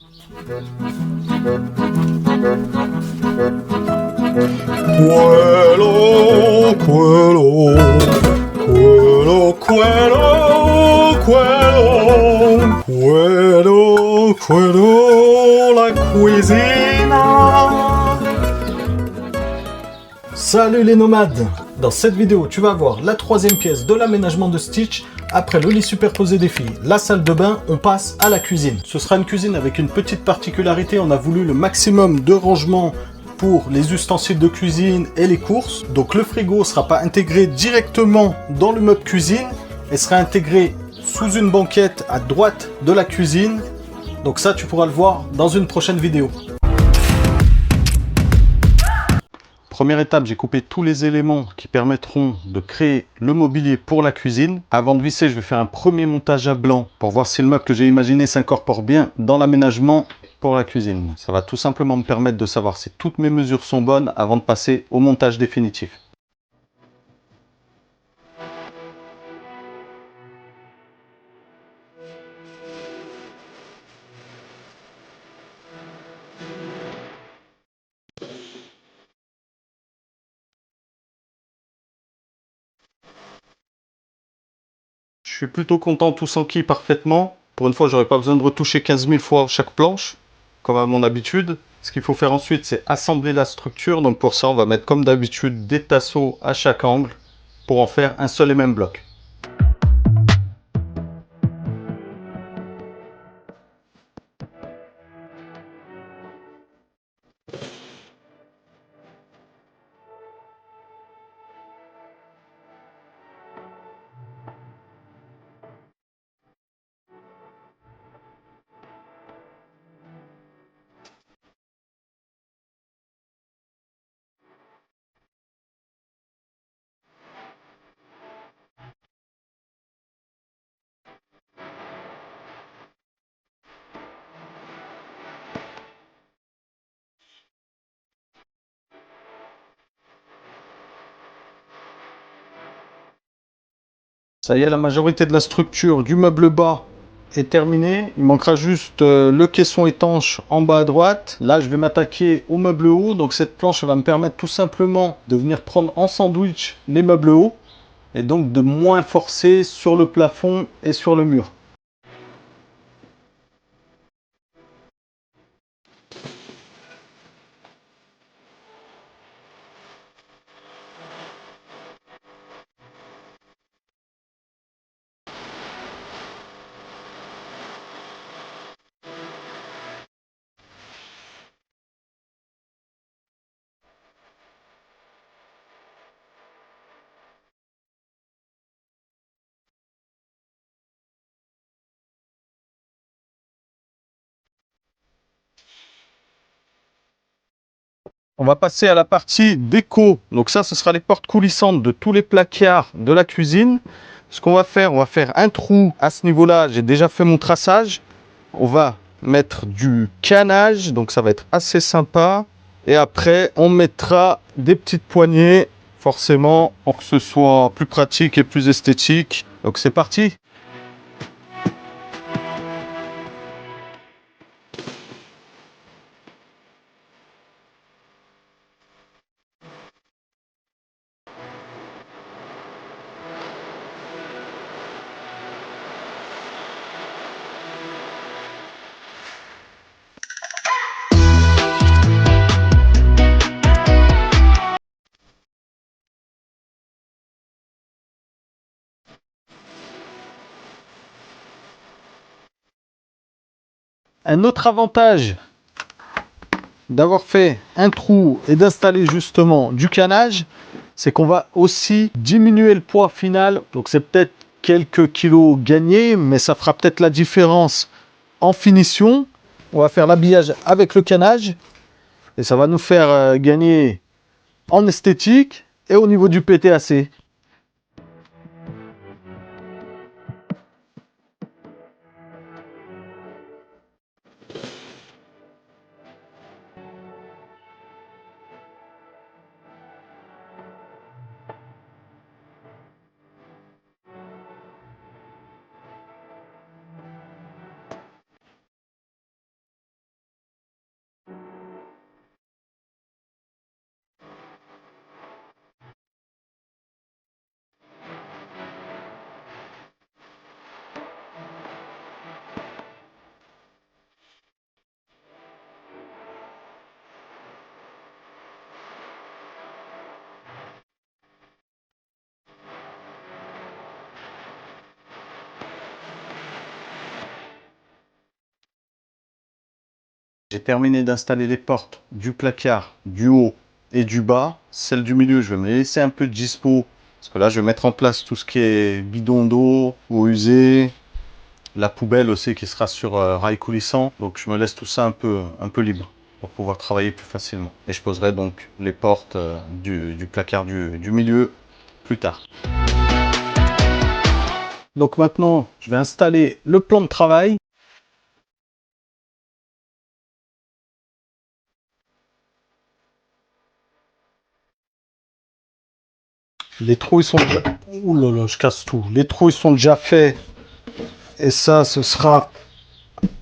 Cuelo, cuelo, cuelo, cuelo, cuelo, cuelo, cuelo, la cuisine. Salut les nomades! Dans cette vidéo, tu vas voir la troisième pièce de l'aménagement de Stitch. Après le lit superposé des filles, la salle de bain, on passe à la cuisine. Ce sera une cuisine avec une petite particularité, on a voulu le maximum de rangement pour les ustensiles de cuisine et les courses. Donc le frigo ne sera pas intégré directement dans le meuble cuisine, et sera intégré sous une banquette à droite de la cuisine. Donc ça, tu pourras le voir dans une prochaine vidéo. Première étape, j'ai coupé tous les éléments qui permettront de créer le mobilier pour la cuisine. Avant de visser, je vais faire un premier montage à blanc pour voir si le meuble que j'ai imaginé s'incorpore bien dans l'aménagement pour la cuisine. Ça va tout simplement me permettre de savoir si toutes mes mesures sont bonnes avant de passer au montage définitif. Je suis plutôt content, tout s'enquille parfaitement. Pour une fois, j'aurais pas besoin de retoucher 15 000 fois chaque planche, comme à mon habitude. Ce qu'il faut faire ensuite, c'est assembler la structure. Donc pour ça, on va mettre comme d'habitude des tasseaux à chaque angle pour en faire un seul et même bloc. Ça y est, la majorité de la structure du meuble bas est terminée. Il manquera juste le caisson étanche en bas à droite. Là, je vais m'attaquer au meuble haut. Donc cette planche va me permettre tout simplement de venir prendre en sandwich les meubles hauts et donc de moins forcer sur le plafond et sur le mur. On va passer à la partie déco. Donc ça, ce sera les portes coulissantes de tous les placards de la cuisine. Ce qu'on va faire, on va faire un trou à ce niveau-là. J'ai déjà fait mon traçage. On va mettre du canage, donc ça va être assez sympa. Et après, on mettra des petites poignées, forcément, pour que ce soit plus pratique et plus esthétique. Donc c'est parti! Un autre avantage d'avoir fait un trou et d'installer justement du canage, c'est qu'on va aussi diminuer le poids final. Donc c'est peut-être quelques kilos gagnés, mais ça fera peut-être la différence en finition. On va faire l'habillage avec le canage et ça va nous faire gagner en esthétique et au niveau du PTAC. J'ai terminé d'installer les portes du placard, du haut et du bas. Celle du milieu, je vais me laisser un peu de dispo. Parce que là, je vais mettre en place tout ce qui est bidon d'eau, eau usée. La poubelle aussi qui sera sur rail coulissant. Donc je me laisse tout ça un peu libre pour pouvoir travailler plus facilement. Et je poserai donc les portes du placard du milieu plus tard. Donc maintenant, je vais installer le plan de travail. Les trous, ils sont déjà... Ouh là là, je casse tout. Les trous, ils sont déjà faits. Et ça, ce sera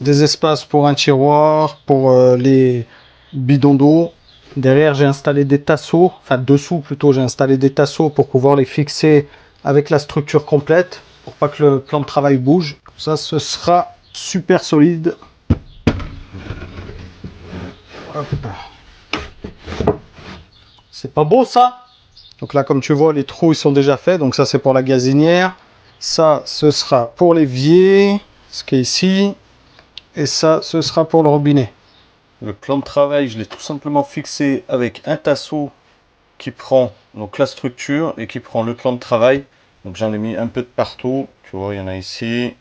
des espaces pour un tiroir, pour les bidons d'eau. Derrière, j'ai installé des tasseaux. Enfin, dessous plutôt, j'ai installé des tasseaux pour pouvoir les fixer avec la structure complète. Pour pas que le plan de travail bouge. Ça, ce sera super solide. C'est pas beau, ça? Donc là, comme tu vois, les trous ils sont déjà faits. Donc ça, c'est pour la gazinière. Ça, ce sera pour l'évier, ce qui est ici. Et ça, ce sera pour le robinet. Le plan de travail, je l'ai tout simplement fixé avec un tasseau qui prend donc la structure et qui prend le plan de travail. Donc j'en ai mis un peu de partout. Tu vois, il y en a ici.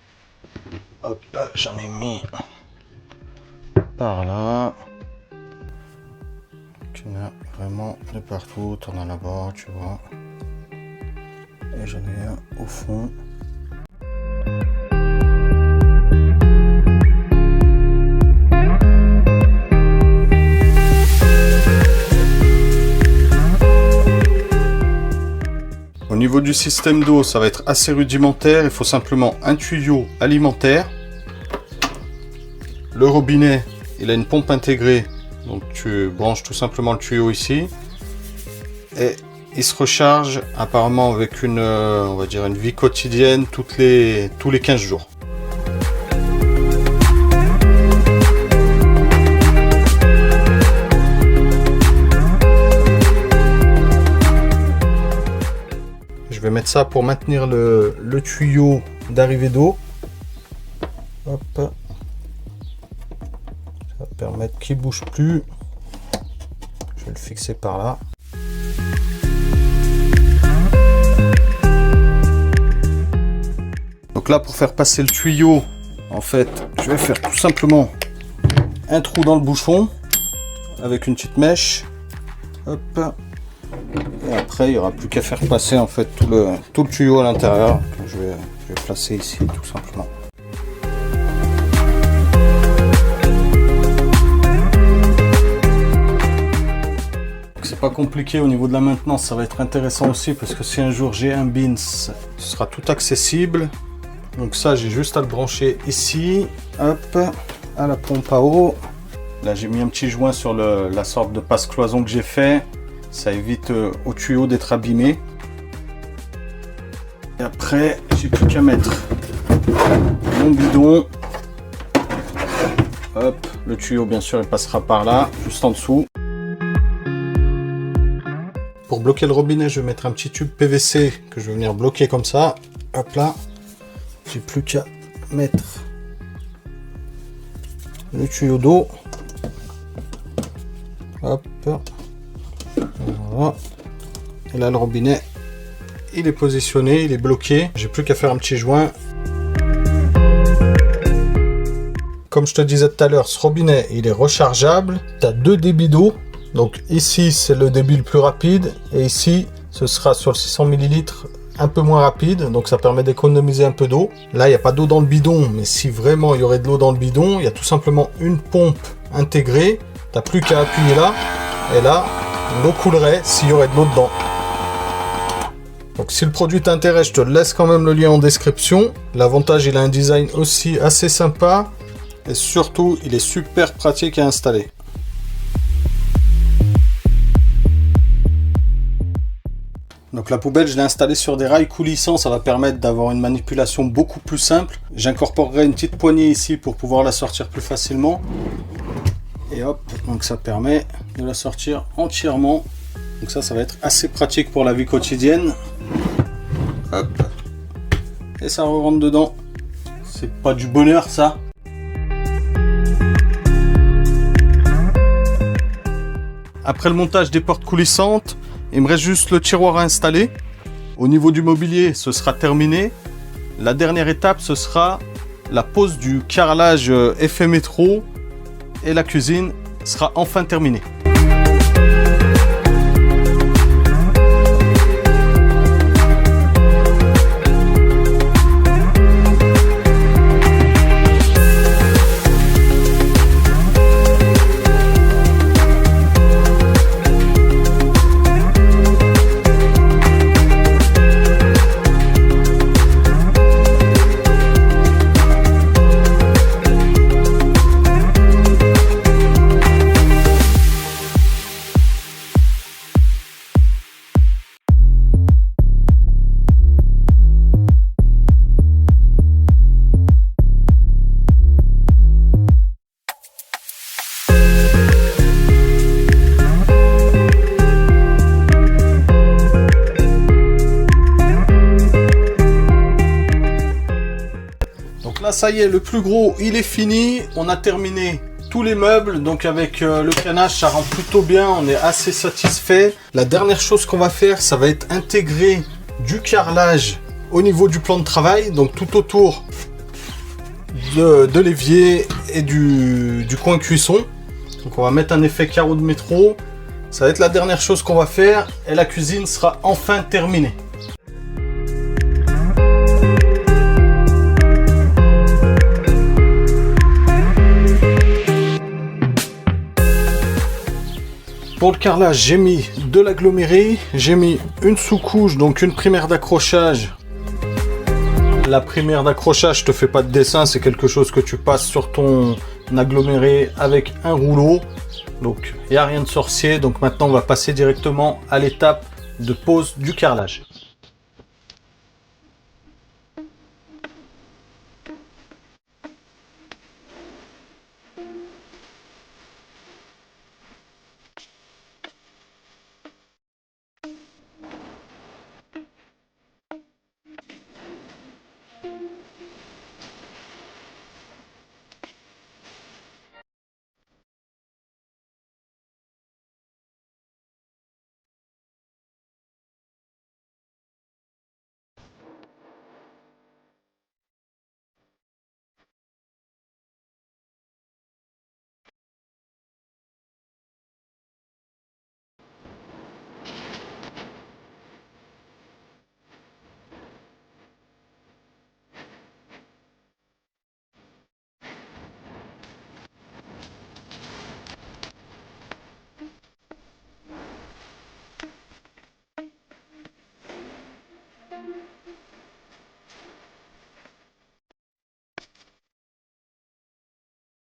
Hop là, j'en ai mis par là. Tu en as vraiment de partout, tu en as là-bas, tu vois. Et j'en ai un au fond. Au niveau du système d'eau, ça va être assez rudimentaire. Il faut simplement un tuyau alimentaire. Le robinet, il a une pompe intégrée. Donc tu branches tout simplement le tuyau ici. Et il se recharge apparemment avec une, on va dire une vie quotidienne tous les 15 jours. Je vais mettre ça pour maintenir le tuyau d'arrivée d'eau. Hop. Ça va permettre qu'il ne bouge plus. Je vais le fixer par là. Donc là, pour faire passer le tuyau, en fait, je vais faire tout simplement un trou dans le bouchon avec une petite mèche. Hop. Et après, il n'y aura plus qu'à faire passer en fait tout le tuyau à l'intérieur. Je vais placer ici tout simplement. C'est pas compliqué au niveau de la maintenance, ça va être intéressant aussi parce que si un jour j'ai un bins, ce sera tout accessible. Donc ça, j'ai juste à le brancher ici, hop, à la pompe à eau. Là, j'ai mis un petit joint sur la sorte de passe-cloison que j'ai fait. Ça évite au tuyau d'être abîmé. Et après, j'ai plus qu'à mettre mon bidon. Hop, le tuyau, bien sûr, il passera par là, juste en dessous. Pour bloquer le robinet, je vais mettre un petit tube PVC que je vais venir bloquer comme ça. Hop là. J'ai plus qu'à mettre le tuyau d'eau. Hop. Voilà. Et là, le robinet, il est positionné, il est bloqué. J'ai plus qu'à faire un petit joint. Comme je te disais tout à l'heure, ce robinet, il est rechargeable. Tu as deux débits d'eau. Donc ici, c'est le débit le plus rapide. Et ici, ce sera sur le 600 ml un peu moins rapide. Donc ça permet d'économiser un peu d'eau. Là, il n'y a pas d'eau dans le bidon. Mais si vraiment il y aurait de l'eau dans le bidon, il y a tout simplement une pompe intégrée. Tu n'as plus qu'à appuyer là. Et là, l'eau coulerait s'il y aurait de l'eau dedans. Donc si le produit t'intéresse, je te laisse quand même le lien en description. L'avantage, il a un design aussi assez sympa. Et surtout, il est super pratique à installer. Donc la poubelle, je l'ai installée sur des rails coulissants, ça va permettre d'avoir une manipulation beaucoup plus simple. J'incorporerai une petite poignée ici pour pouvoir la sortir plus facilement. Et hop, donc ça permet de la sortir entièrement. Donc ça va être assez pratique pour la vie quotidienne. Hop. Et ça rentre dedans. C'est pas du bonheur ça. Après le montage des portes coulissantes, il me reste juste le tiroir à installer. Au niveau du mobilier, ce sera terminé. La dernière étape, ce sera la pose du carrelage effet métro et la cuisine sera enfin terminée. Là, ça y est, le plus gros, il est fini. On a terminé tous les meubles. Donc avec le canage, ça rend plutôt bien. On est assez satisfait. La dernière chose qu'on va faire, ça va être intégrer du carrelage au niveau du plan de travail. Donc tout autour de l'évier et du coin cuisson. Donc on va mettre un effet carreau de métro. Ça va être la dernière chose qu'on va faire. Et la cuisine sera enfin terminée. Pour le carrelage, j'ai mis de l'aggloméré, j'ai mis une sous-couche, donc une primaire d'accrochage. La primaire d'accrochage, je te fais pas de dessin, c'est quelque chose que tu passes sur ton aggloméré avec un rouleau. Donc il n'y a rien de sorcier, donc maintenant on va passer directement à l'étape de pose du carrelage.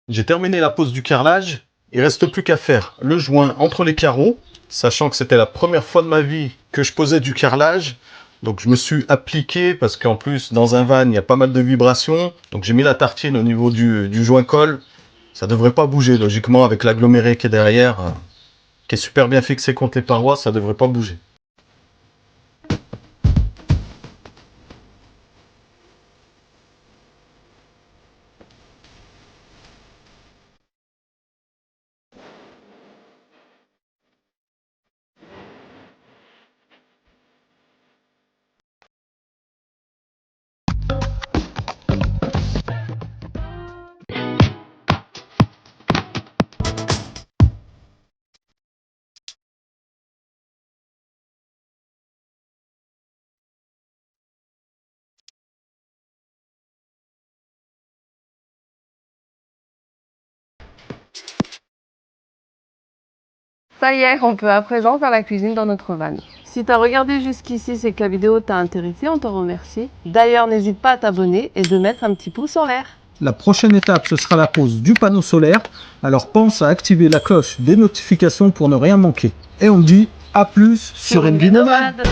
J'ai terminé la pose du carrelage, il reste plus qu'à faire le joint entre les carreaux, sachant que c'était la première fois de ma vie que je posais du carrelage. Donc je me suis appliqué parce qu'en plus dans un van il y a pas mal de vibrations. Donc j'ai mis la tartine au niveau du joint colle. Ça devrait pas bouger logiquement avec l'aggloméré qui est derrière, qui est super bien fixé contre les parois, ça devrait pas bouger. Ça y est, on peut à présent faire la cuisine dans notre van. Si tu as regardé jusqu'ici, c'est que la vidéo t'a intéressé, on te remercie. D'ailleurs, n'hésite pas à t'abonner et de mettre un petit pouce en l'air. La prochaine étape, ce sera la pose du panneau solaire. Alors pense à activer la cloche des notifications pour ne rien manquer. Et on dit à plus sur NB Nomade.